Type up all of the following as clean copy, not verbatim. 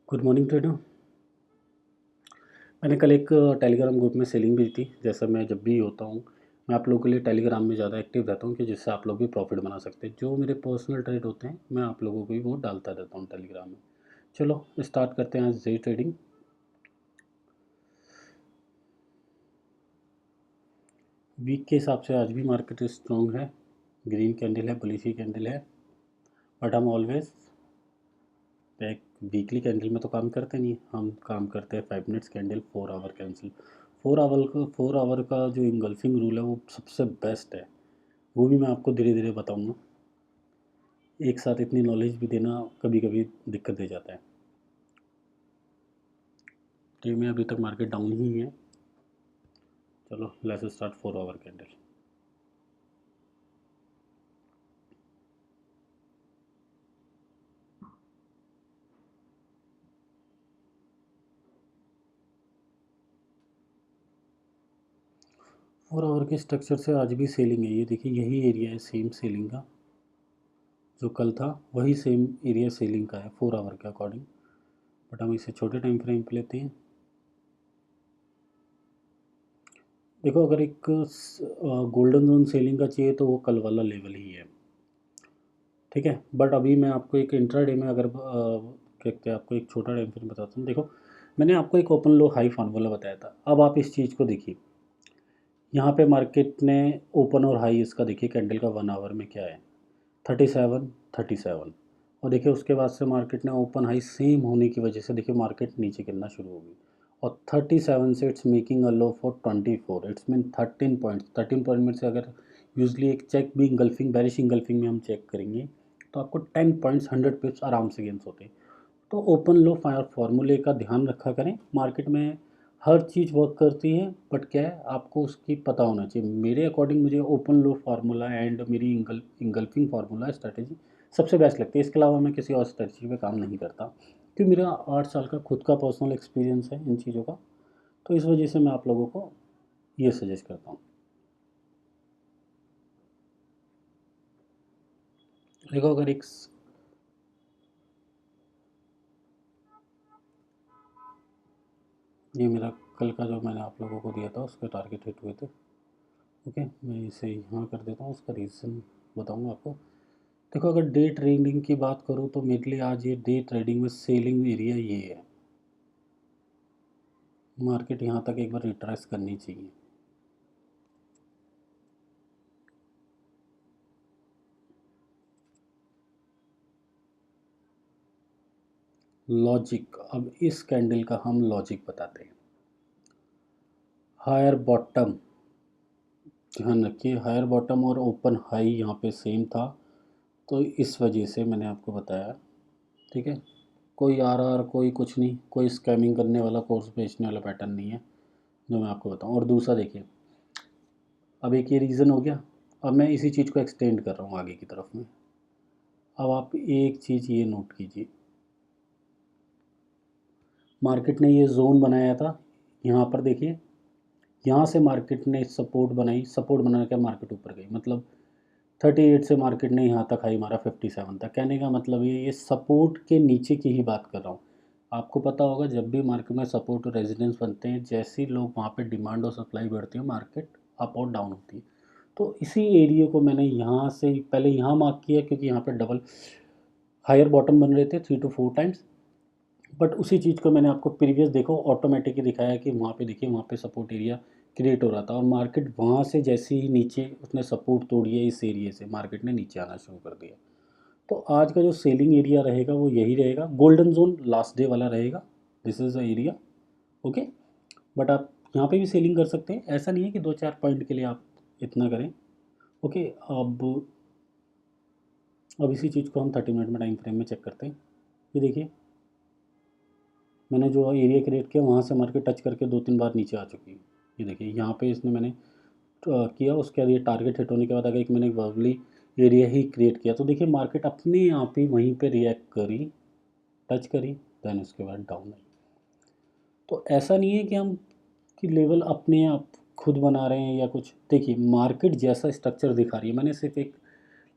Good morning trader. मैंने कल एक टेलीग्राम ग्रुप में सेलिंग भेजी थी। जैसा मैं जब भी होता हूँ, मैं आप लोगों के लिए टेलीग्राम में ज़्यादा एक्टिव रहता हूँ कि जिससे आप लोग भी प्रॉफिट बना सकते हैं। जो मेरे पर्सनल ट्रेड होते हैं मैं आप लोगों को भी वो डालता रहता हूँ टेलीग्राम में। चलो स्टार्ट करते हैं आज डे ट्रेडिंग। वीक के हिसाब से आज भी मार्केट स्ट्रॉन्ग है। ग्रीन कैंडल है, बुलिश कैंडल है, बट हम ऑलवेज एक वीकली कैंडल में तो काम करते नहीं, हम काम करते हैं 5 minutes candle, 4 hour candle. 4 hour का जो इंगल्फिंग रूल है वो सबसे बेस्ट है। वो भी मैं आपको धीरे धीरे बताऊंगा। एक साथ इतनी नॉलेज भी देना कभी कभी दिक्कत दे जाता है। डे में अभी तक मार्केट डाउन ही है। चलो let's start 4 hour candle. 4 hour के स्ट्रक्चर से आज भी सेलिंग है। ये देखिए, यही एरिया है सेम सेलिंग का। जो कल था वही सेम एरिया सेलिंग का है 4 आवर के अकॉर्डिंग। बट हम इसे छोटे टाइम फ्रेम पे लेते हैं। देखो, अगर एक गोल्डन जोन सेलिंग का चाहिए तो वो कल वाला लेवल ही है, ठीक है। बट अभी मैं आपको एक इंट्राडे में अगर क्या कहते हैं, आपको एक छोटा टाइम फ्रेम बताता हूँ। देखो, मैंने आपको एक ओपन लो हाई फार्मूला बताया था। अब आप इस चीज़ को देखिए, यहाँ पे मार्केट ने ओपन और हाई इसका देखिए कैंडल का 1 आवर में क्या है, 37 37। और देखिए उसके बाद से मार्केट ने ओपन हाई सेम होने की वजह से देखिए मार्केट नीचे गिरना शुरू हो गई। और 37 से it's making a low for 24, it's mean 13 point में से अगर यूजली एक चेक भी इंगल्फिंग बेरिश इंगल्फिंग में हम चेक करेंगे तो आपको 10 पॉइंट्स 100 पिप्स आराम से गेंस होते हैं। तो ओपन लो फायर फार्मूले का ध्यान रखा करें। मार्केट में हर चीज़ वर्क करती है, बट क्या है आपको उसकी पता होना चाहिए। मेरे अकॉर्डिंग मुझे ओपन लो फार्मूला एंड मेरी इंगल्फिंग फार्मूला स्ट्रैटेजी सबसे बेस्ट लगती है। इसके अलावा मैं किसी और स्ट्रैटेजी पे काम नहीं करता, क्योंकि मेरा 8 साल का खुद का पर्सनल एक्सपीरियंस है इन चीज़ों का। तो इस वजह से मैं आप लोगों को ये सजेस्ट करता हूँ। देखो, अगर एक ये मेरा कल का जो मैंने आप लोगों को दिया था उसके टारगेट हिट हुए थे। ओके, मैं इसे यहाँ कर देता हूँ, उसका रीज़न बताऊँगा आपको। देखो, अगर डे ट्रेडिंग की बात करूँ तो मेरे लिए आज ये डे ट्रेडिंग में सेलिंग एरिया ये है। मार्केट यहाँ तक एक बार रिट्रेस करनी चाहिए। लॉजिक, अब इस कैंडल का हम लॉजिक बताते हैं। हायर बॉटम, ध्यान रखिए, हायर बॉटम और ओपन हाई यहाँ पे सेम था, तो इस वजह से मैंने आपको बताया, ठीक है। कोई आर कोई कुछ नहीं, कोई स्कैमिंग करने वाला कोर्स बेचने वाला पैटर्न नहीं है जो मैं आपको बताऊँ। और दूसरा देखिए, अब एक ये रीज़न हो गया। अब मैं इसी चीज़ को एक्सटेंड कर रहा हूँ आगे की तरफ में। अब आप एक चीज़ ये नोट कीजिए, मार्केट ने ये जोन बनाया था यहाँ पर। देखिए, यहाँ से मार्केट ने सपोर्ट बनाई, सपोर्ट बना के मार्केट ऊपर गई। मतलब 38 से मार्केट ने यहाँ तक हाई मारा 57 तक। कहने का मतलब ये सपोर्ट के नीचे की ही बात कर रहा हूँ। आपको पता होगा, जब भी मार्केट में सपोर्ट और रेजिडेंस बनते हैं, जैसे ही लोग वहाँ पे डिमांड और सप्लाई बढ़ती है, मार्केट अप और डाउन होती है। तो इसी एरिया को मैंने यहाँ से पहले यहाँ मार्क किया, क्योंकि यहाँ पे डबल हायर बॉटम बन रहे थे 3 to 4 टाइम्स। बट उसी चीज़ को मैंने आपको प्रीवियस देखो ऑटोमेटिकली दिखाया कि वहाँ पे देखिए, वहाँ पे सपोर्ट एरिया क्रिएट हो रहा था, और मार्केट वहाँ से जैसे ही नीचे उसने सपोर्ट तोड़ी है, इस एरिया से मार्केट ने नीचे आना शुरू कर दिया। तो आज का जो सेलिंग एरिया रहेगा वो यही रहेगा, गोल्डन जोन लास्ट डे वाला रहेगा। This is the area, okay. But आप यहाँ पे भी सेलिंग कर सकते हैं, ऐसा नहीं है कि 2 4 पॉइंट के लिए आप इतना करें, ओके। अब इसी चीज़ को हम 30 मिनट में टाइम फ्रेम में चेक करते हैं। ये देखिए, मैंने जो एरिया क्रिएट किया वहाँ से मार्केट टच करके 2 3 बार नीचे आ चुकी है। ये देखिए, यहाँ पे इसने मैंने किया, उसके बाद ये टारगेट हिट होने के बाद अगर एक मैंने वर्बली एरिया ही क्रिएट किया, तो देखिए मार्केट अपने आप ही वहीं पे रिएक्ट करी, टच करी, देन उसके बाद डाउन आई। तो ऐसा नहीं है कि हम कि लेवल अपने आप खुद बना रहे हैं या कुछ। देखिए, मार्केट जैसा स्ट्रक्चर दिखा रही है, मैंने सिर्फ एक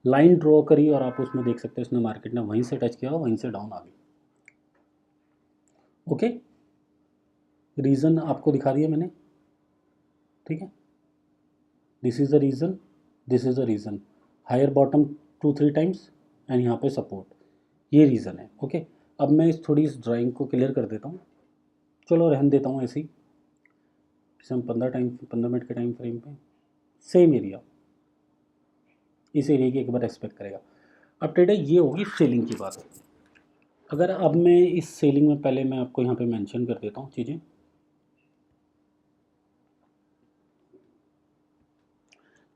लाइन ड्रॉ करी और आप उसमें देख सकते हैं उसने मार्केट ने वहीं से टच किया और वहीं से डाउन आ गई। ओके, रीज़न आपको दिखा दिया मैंने, ठीक है। This is the reason, this is the reason, higher bottom 2-3 times and यहाँ पे सपोर्ट, ये रीज़न है। ओके, अब मैं इस ड्राइंग को क्लियर कर देता हूँ, चलो रहने देता हूँ ऐसे ही। जैसे हम 15 मिनट के टाइम फ्रेम पे सेम एरिया, इस एरिया की एक बार एक्सपेक्ट करेगा। अब ट्रेडर ये होगी सेलिंग की बात। अगर अब मैं इस सेलिंग में पहले मैं आपको यहाँ पे मेंशन कर देता हूँ चीज़ें।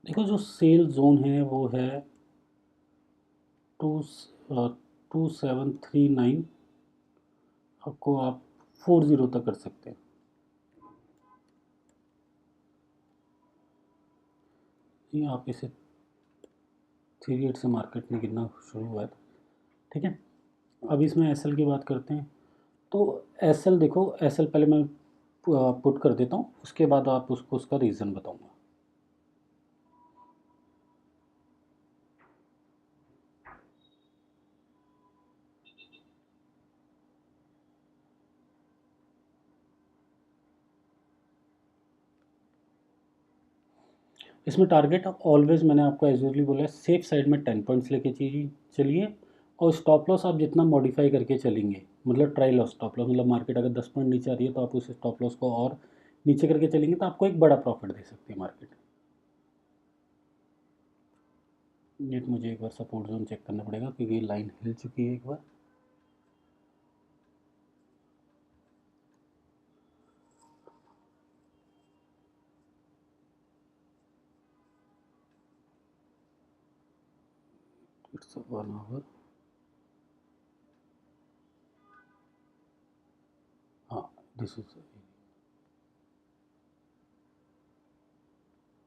देखो जो सेल जोन है वो है 2739, आपको आप 40 तक कर सकते हैं। ये आप इसे 38 से मार्केट में गिरना शुरू हुआ है, ठीक है। अब इसमें एसएल की बात करते हैं। तो एसएल देखो, एसएल पहले मैं पुट कर देता हूँ, उसके बाद आप उसको उसका रीज़न बताऊँगा। इसमें टारगेट ऑलवेज मैंने आपको एजुअली बोला है, सेफ साइड में 10 पॉइंट्स लेके चलिए, और स्टॉप लॉस आप जितना मॉडिफाई करके चलेंगे, मतलब ट्राई लॉस स्टॉप लॉस, मतलब मार्केट अगर 10 पॉइंट नीचे आ रही है तो आप उस स्टॉप लॉस को और नीचे करके चलेंगे तो आपको एक बड़ा प्रॉफिट दे सकती है मार्केट। नेट मुझे एक बार सपोर्ट जोन चेक करना पड़ेगा क्योंकि लाइन हिल चुकी है एक बार। इट्स 1 आवर, हाँ, this is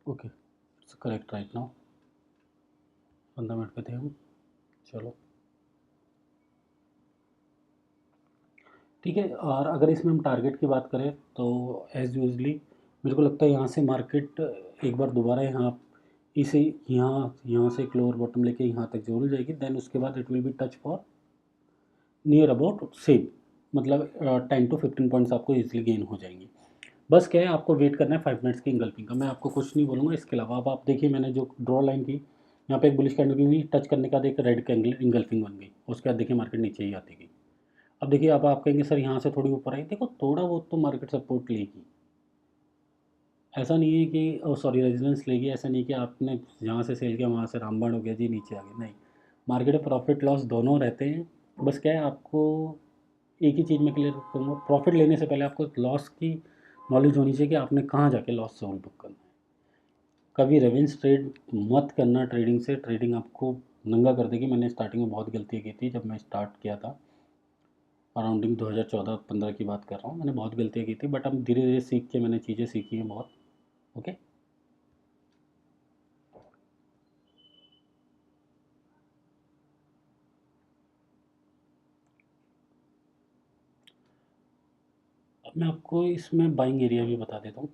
okay, it's correct right now. 15 minute पे थे हम, चलो ठीक है। और अगर इसमें हम टारगेट की बात करें तो एज़ यूजली मेरे को लगता है यहाँ से मार्केट एक बार दोबारा यहाँ इसे यहाँ यहाँ से एक लोअर बॉटम लेके यहाँ तक जरूर जाएगी, देन उसके बाद it will be touch for near about same, मतलब 10 to 15 पॉइंट्स आपको इजीली गेन हो जाएंगी। बस क्या है, आपको वेट करना है 5 मिनट्स की इंगल्फिंग का, मैं आपको कुछ नहीं बोलूँगा इसके अलावा। अब आप देखिए मैंने जो ड्रॉ लाइन की, यहाँ पे एक बुलिश कैंडल हुई, टच करने का एक रेड कैंडल इंगल्फिंग बन गई, उसके बाद देखिए मार्केट नीचे ही आती गई। अब देखिए, अब आप कहेंगे सर यहाँ से थोड़ी ऊपर आई, देखो थोड़ा बहुत तो मार्केट सपोर्ट लेगी, ऐसा नहीं है कि सॉरी रेजिस्टेंस लेगी, ऐसा नहीं कि आपने यहाँ से सेल किया वहाँ से रामबाण हो गया जी नीचे आ गया, नहीं। मार्केट में प्रॉफिट लॉस दोनों रहते हैं। बस क्या है, आपको एक ही चीज़ में क्लियर करूँगा, प्रॉफिट लेने से पहले आपको लॉस की नॉलेज होनी चाहिए कि आपने कहाँ जाके लॉस जोन बुक करना है। कभी रेवेंस ट्रेड मत करना ट्रेडिंग से, ट्रेडिंग आपको नंगा कर देगी। मैंने स्टार्टिंग में बहुत गलतियाँ की थी जब मैं स्टार्ट किया था, अराउंडिंग 2014-15 की बात कर रहा हूँ, मैंने बहुत गलतियाँ की थी, बट अब धीरे धीरे सीख के मैंने चीज़ें सीखी हैं बहुत। ओके, अब मैं आपको इसमें बाइंग एरिया भी बता देता हूँ।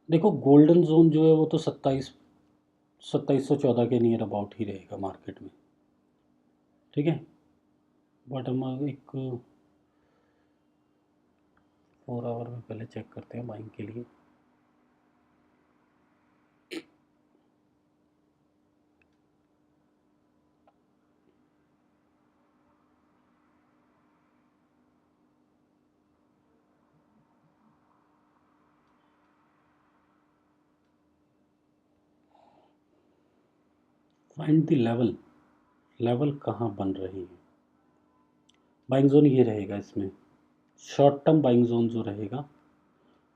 देखो गोल्डन जोन जो है वो तो 2714 के नियर अबाउट ही रहेगा मार्केट में, ठीक है। बट हम एक 4 आवर में पहले चेक करते हैं बाइंग के लिए। फाइंड द लेवल, लेवल कहाँ बन रही है। बाइंग जोन ये रहेगा इसमें, शॉर्ट टर्म बाइंग जोन जो रहेगा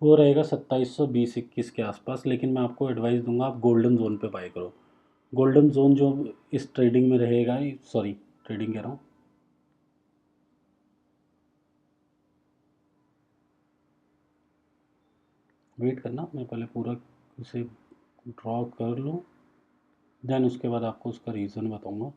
वो रहेगा 2720-21 के आसपास, लेकिन मैं आपको एडवाइस दूंगा आप गोल्डन जोन पे बाय करो। गोल्डन जोन जो इस ट्रेडिंग में रहेगा, सॉरी ट्रेडिंग कह रहा हूँ, वेट करना, मैं पहले पूरा इसे ड्रॉ कर लूँ, देन उसके बाद आपको उसका रीज़न बताऊंगा।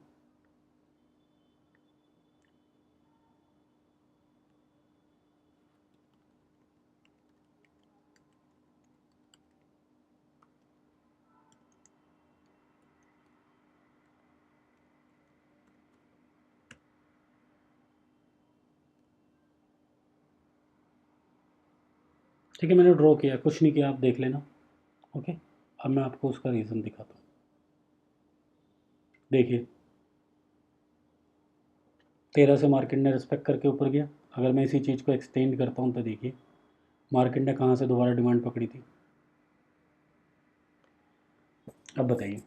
ठीक है, मैंने ड्रॉ किया, कुछ नहीं किया, आप देख लेना। ओके, अब मैं आपको उसका रीज़न दिखाता हूँ। देखिए 13 से मार्केट ने रिस्पेक्ट करके ऊपर गया। अगर मैं इसी चीज़ को एक्सटेंड करता हूँ तो देखिए मार्केट ने कहाँ से दोबारा डिमांड पकड़ी थी, अब बताइए।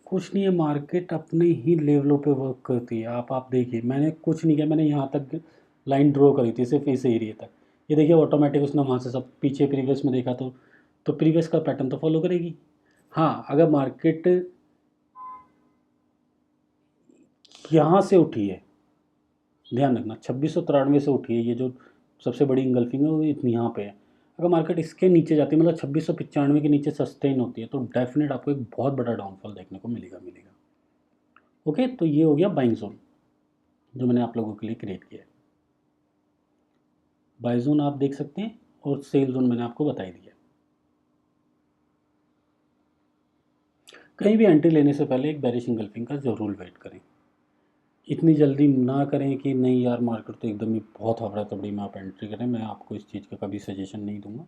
कुछ नहीं है, मार्केट अपने ही लेवलों पे वर्क करती है। आप देखिए, मैंने कुछ नहीं किया, मैंने यहाँ तक लाइन ड्रॉ करी थी सिर्फ इस एरिया तक। ये देखिए ऑटोमेटिक उसने वहाँ से सब पीछे प्रीवियस में देखा तो प्रीवियस का पैटर्न तो फॉलो करेगी। हाँ, अगर मार्केट यहाँ से उठी है, ध्यान रखना 2693 से उठी है, ये जो सबसे बड़ी इंगल्फिंग है वो इतनी यहाँ पे है। अगर मार्केट इसके नीचे जाती है, मतलब 2695 के नीचे सस्टेन होती है, तो डेफिनेट आपको एक बहुत बड़ा डाउनफॉल देखने को मिलेगा। ओके, तो ये हो गया बाइंग जोन जो मैंने आप लोगों के लिए क्रिएट किया है। बाय जोन आप देख सकते हैं और सेल जोन मैंने आपको बता ही दिया। कहीं भी एंट्री लेने से पहले एक बेरिश इंगल्फिंग का ज़रूर वेट करें। इतनी जल्दी ना करें कि नहीं यार मार्केट तो एकदम ही बहुत हबड़ा तबड़ी में आप एंट्री करें, मैं आपको इस चीज़ का कभी सजेशन नहीं दूंगा।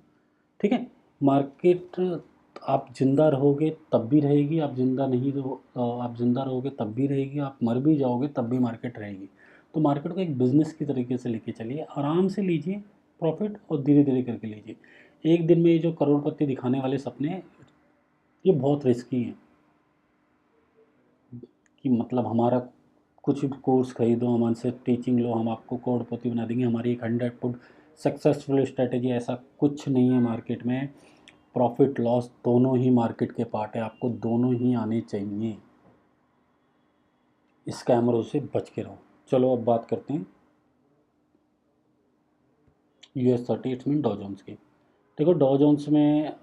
ठीक है, मार्केट आप ज़िंदा रहोगे तब भी रहेगी, आप ज़िंदा नहीं रहो, आप ज़िंदा रहोगे तब भी रहेगी, आप मर भी जाओगे तब भी मार्केट रहेगी। तो मार्केट को एक बिज़नेस की तरीके से लेके चलिए, आराम से लीजिए प्रॉफिट और धीरे धीरे करके लीजिए। एक दिन में ये जो करोड़पति दिखाने वाले सपने हैं, ये बहुत रिस्की हैं। कि मतलब हमारा कुछ कोर्स खरीदो, हमसे टीचिंग लो, हम आपको करोड़पति बना देंगे, हमारी एक 100 सक्सेसफुल स्ट्रेटेजी, ऐसा कुछ नहीं है मार्केट में। प्रॉफिट लॉस दोनों ही मार्केट के पार्ट है, आपको दोनों ही आने चाहिए। स्कैमरों से बच के रहो। चलो अब बात करते हैं US 30, इट्स मीन डॉ जोन्स की। देखो डॉ जोन्स में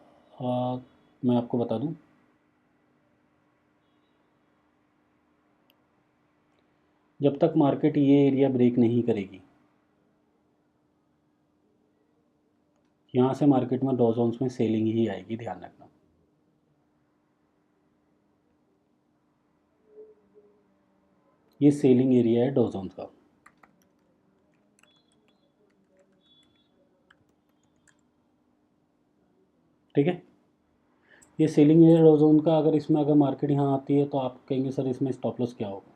मैं आपको बता दूं, जब तक मार्केट ये एरिया ब्रेक नहीं करेगी, यहाँ से मार्केट में डॉ जोन्स में सेलिंग ही आएगी, ध्यान रखना। ये सेलिंग एरिया है डॉ जोन्स का। ठीक है, ये सेलिंग एरिया डॉ जोन का, अगर इसमें अगर मार्केट यहाँ आती है तो आप कहेंगे सर इसमें स्टॉप लॉस क्या होगा।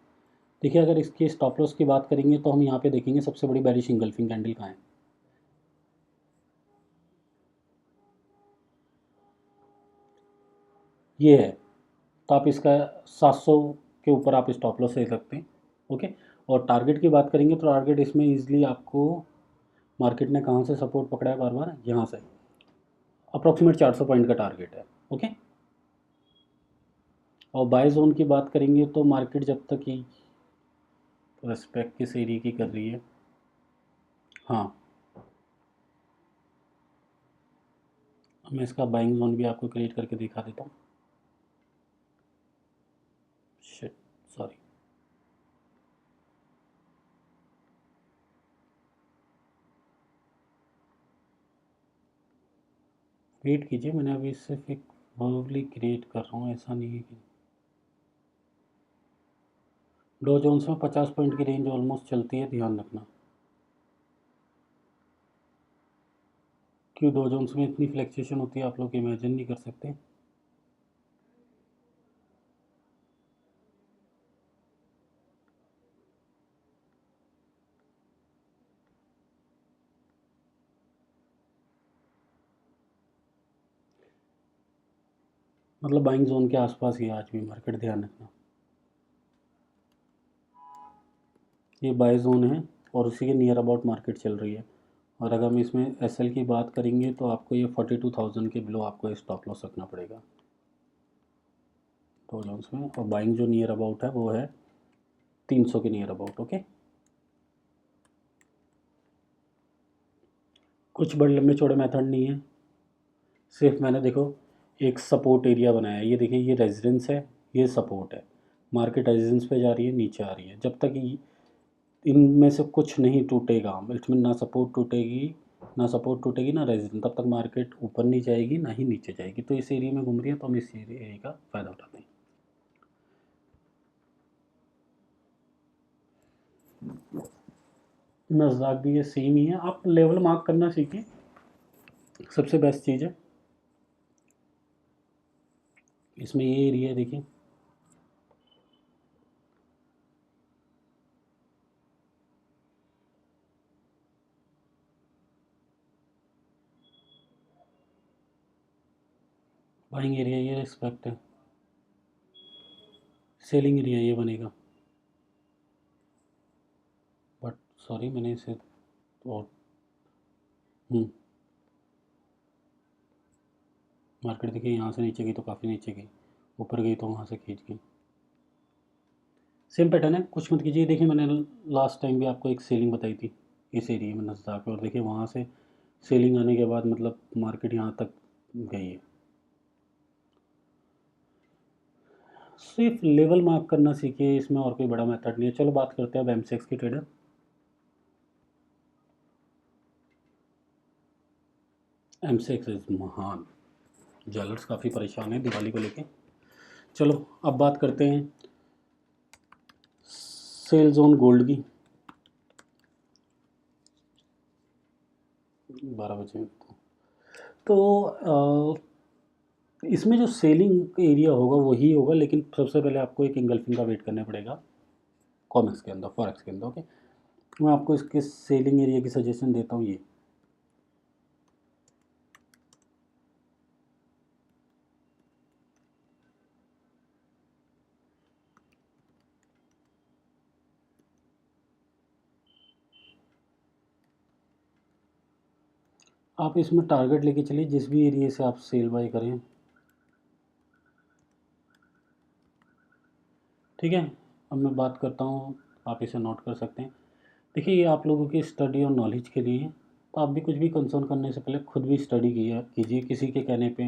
देखिए अगर इसके स्टॉप लॉस की बात करेंगे तो हम यहाँ पे देखेंगे सबसे बड़ी बेरिश इंगल्फिंग कैंडल कहाँ है। ये है, तो आप इसका 700 के ऊपर आप स्टॉप लॉस ले सकते हैं। ओके, और टारगेट की बात करेंगे तो टारगेट इसमें ईजिली आपको, मार्केट ने कहाँ से सपोर्ट पकड़ा है बार बार, यहाँ से अप्रॉक्सीमेट 400 पॉइंट का टारगेट है। ओके, और बाय जोन की बात करेंगे तो मार्केट जब तक ही रेस्पेक्ट किस एरिया की कर रही है, हाँ मैं इसका बाइंग जोन भी आपको क्रिएट करके दिखा देता हूँ। शिट, सॉरी, वेट कीजिए, मैंने अभी सिर्फ एक वर्बली क्रिएट कर रहा हूँ, ऐसा नहीं है कि डो जोन्स में 50 पॉइंट की रेंज ऑलमोस्ट चलती है, ध्यान रखना। क्यों डो जोन्स में इतनी फ्लैक्चुएशन होती है आप लोग इमेजिन नहीं कर सकते। मतलब बाइंग जोन के आसपास ही है आज भी मार्केट, ध्यान रखना। ये बाय जोन है और उसी के नियर अबाउट मार्केट चल रही है। और अगर हम इसमें एसएल की बात करेंगे तो आपको ये 42,000 के बिलो आपको स्टॉप लॉस रखना पड़ेगा डो जोन्स में। और बाइंग जो नियर अबाउट है वो है 300 के नियर अबाउट। ओके, कुछ बड़े लंबे चौड़े मेथड नहीं है, सिर्फ मैंने देखो एक सपोर्ट एरिया बनाया है। ये देखिए ये रेजिडेंस है, ये सपोर्ट है, मार्केट रेजिडेंस पे जा रही है, नीचे आ रही है। जब तक इनमें से कुछ नहीं टूटेगा, इसमें ना सपोर्ट टूटेगी, ना सपोर्ट टूटेगी ना रेजिडेंस, तब तक मार्केट ऊपर नहीं जाएगी ना ही नीचे जाएगी। तो इस एरिया में घूम रही है तो हम इस एरिया का फ़ायदा उठाते हैं। नज़ाक भी ये सेम ही है। आप लेवल मार्क करना सीखिए, सबसे बेस्ट चीज़ है। इसमें ये एरिया है, देखिए बाइंग एरिया, ये रिस्पेक्ट है, सेलिंग एरिया ये बनेगा। बट सॉरी, मैंने इसे और मार्केट देखिए यहाँ से नीचे गई तो काफ़ी नीचे गई, ऊपर गई तो वहाँ से खींच गई। सेम पैटर्न है, कुछ मत कीजिए। देखिए मैंने लास्ट टाइम भी आपको एक सेलिंग बताई थी इस एरिया में नज़दा पे, और देखिए वहाँ से सेलिंग आने के बाद मतलब मार्केट यहाँ तक गई है। सिर्फ लेवल मार्क करना सीखिए, इसमें और कोई बड़ा मेथड नहीं है। चलो बात करते हैं अब एमसेक्स की ट्रेडर। एमसेक्स इज महान। ज्वेलर्स काफ़ी परेशान है दिवाली को लेके। चलो अब बात करते हैं सेल जोन गोल्ड की। 12 बजे तो इसमें जो सेलिंग एरिया होगा वही होगा, लेकिन सबसे पहले आपको एक इंगल्फिंग का वेट करना पड़ेगा कॉमेक्स के अंदर, फॉरेक्स के अंदर। ओके, मैं आपको इसके सेलिंग एरिया की सजेशन देता हूँ। ये आप इसमें टारगेट लेके चलिए, जिस भी एरिया से आप सेल बाय करें, ठीक है। अब मैं बात करता हूँ, आप इसे नोट कर सकते हैं। देखिए ये आप लोगों की स्टडी और नॉलेज के लिए है, तो आप भी कुछ भी कंसर्न करने से पहले खुद भी स्टडी किया कीजिए, किसी के कहने पे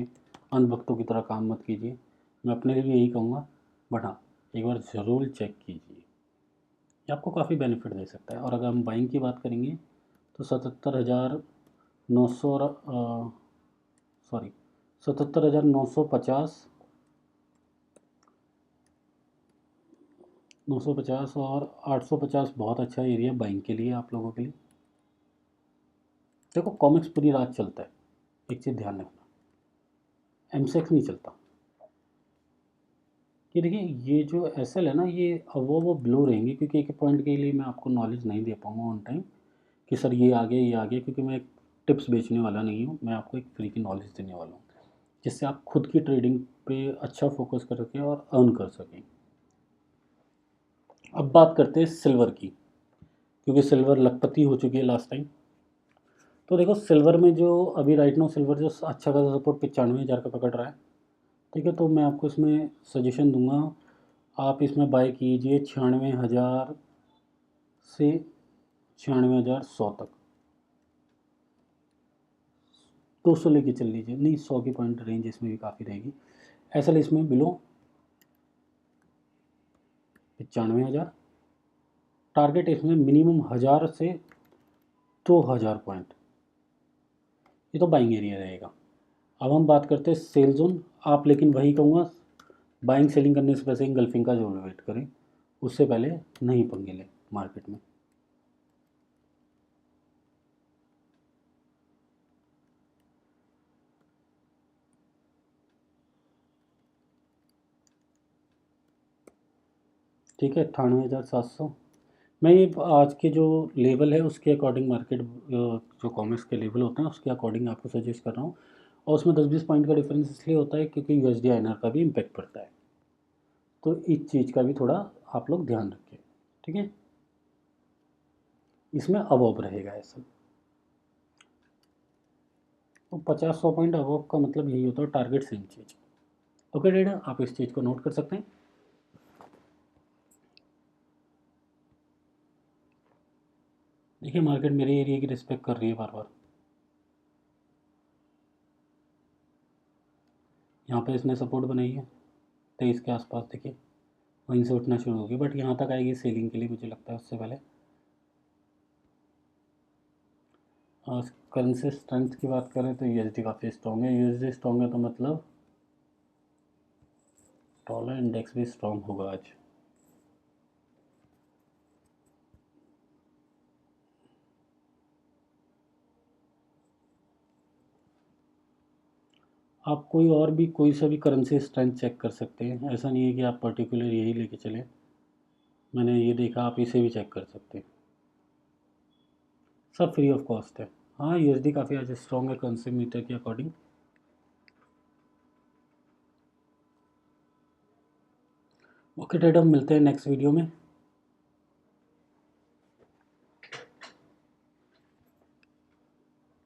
अंधभक्तों की तरह काम मत कीजिए। मैं अपने लिए भी यही कहूँगा, बट हाँ एक बार ज़रूर चेक कीजिए, ये आपको काफ़ी बेनिफिट दे सकता है। और अगर हम बाइंग की बात करेंगे तो 77,900, सॉरी 77,950, 950 और 850 बहुत अच्छा एरिया बाइंग के लिए आप लोगों के लिए। देखो कॉमिक्स पूरी रात चलता है, एक चीज़ ध्यान रखना, एमसेक्स नहीं चलता। ये देखिए ये जो एस एल है ना, ये वो ब्लो रहेंगे, क्योंकि एक पॉइंट के लिए मैं आपको नॉलेज नहीं दे पाऊँगा ऑन टाइम कि सर ये आ गया ये आ गया, क्योंकि मैं एक टिप्स बेचने वाला नहीं हूँ, मैं आपको एक फ्री की नॉलेज देने वाला हूँ, जिससे आप खुद की ट्रेडिंग पे अच्छा फोकस कर सकें और अर्न कर सकें। अब बात करते हैं सिल्वर की, क्योंकि सिल्वर लखपति हो चुकी है लास्ट टाइम। तो देखो सिल्वर में जो अभी राइट नाउ सिल्वर जो अच्छा खासा सपोर्ट 95,000 का पकड़ रहा है, ठीक है। तो मैं आपको इसमें सजेशन दूंगा, आप इसमें बाय कीजिए 96,000 से 96,100 तक। 200 लेके चल लीजिए, नहीं 100 की पॉइंट रेंज इसमें भी काफ़ी रहेगी। ऐसा इसमें बिलो 95,000, टारगेट इसमें मिनिमम 1,000 से 2,000 पॉइंट, ये तो बाइंग एरिया रहेगा। अब हम बात करते हैं सेल जोन। आप लेकिन वही कहूँगा, बाइंग सेलिंग करने से पहले इंगल्फिंग का जो वेट करें, उससे पहले नहीं पंगे लें मार्केट में। ठीक है, 98,700। मैं ये आज के जो लेवल है उसके अकॉर्डिंग मार्केट, जो कॉमर्स के लेवल होते हैं उसके अकॉर्डिंग आपको सजेस्ट कर रहा हूँ। और उसमें 10-20 पॉइंट का डिफरेंस इसलिए होता है क्योंकि यूएसडी आईएनआर का भी इम्पैक्ट पड़ता है, तो इस चीज़ का भी थोड़ा आप लोग ध्यान रखें, ठीक है। इसमें अबव रहेगा ऐसा, तो 50-100 पॉइंट अबव का मतलब यही होता है, टारगेट सेम चीज़। ओके ट्रेडर, आप इस चीज़ को नोट कर सकते हैं। देखिए मार्केट मेरे एरिया की रिस्पेक्ट कर रही है बार बार, यहाँ पे इसने सपोर्ट बनाई है 23 के आसपास, देखिए वहीं से उठना शुरू होगी, बट यहाँ तक आएगी सेलिंग के लिए मुझे लगता है उससे पहले। करेंसी स्ट्रेंथ की बात करें तो यूएसडी काफ़ी स्ट्रॉन्ग है, यूएसडी स्ट्रॉन्ग है तो मतलब डॉलर इंडेक्स भी स्ट्रॉन्ग होगा आज। आप कोई सा भी करेंसी स्ट्रेंथ चेक कर सकते हैं, ऐसा नहीं है कि आप पर्टिकुलर यही लेके चलें। मैंने ये देखा, आप इसे भी चेक कर सकते हैं, सब फ्री ऑफ कॉस्ट है। हाँ, यूएसडी काफ़ी आज स्ट्रॉन्ग है करेंसी मीटर के अकॉर्डिंग। ओके ट्रेडर, मिलते हैं नेक्स्ट वीडियो में।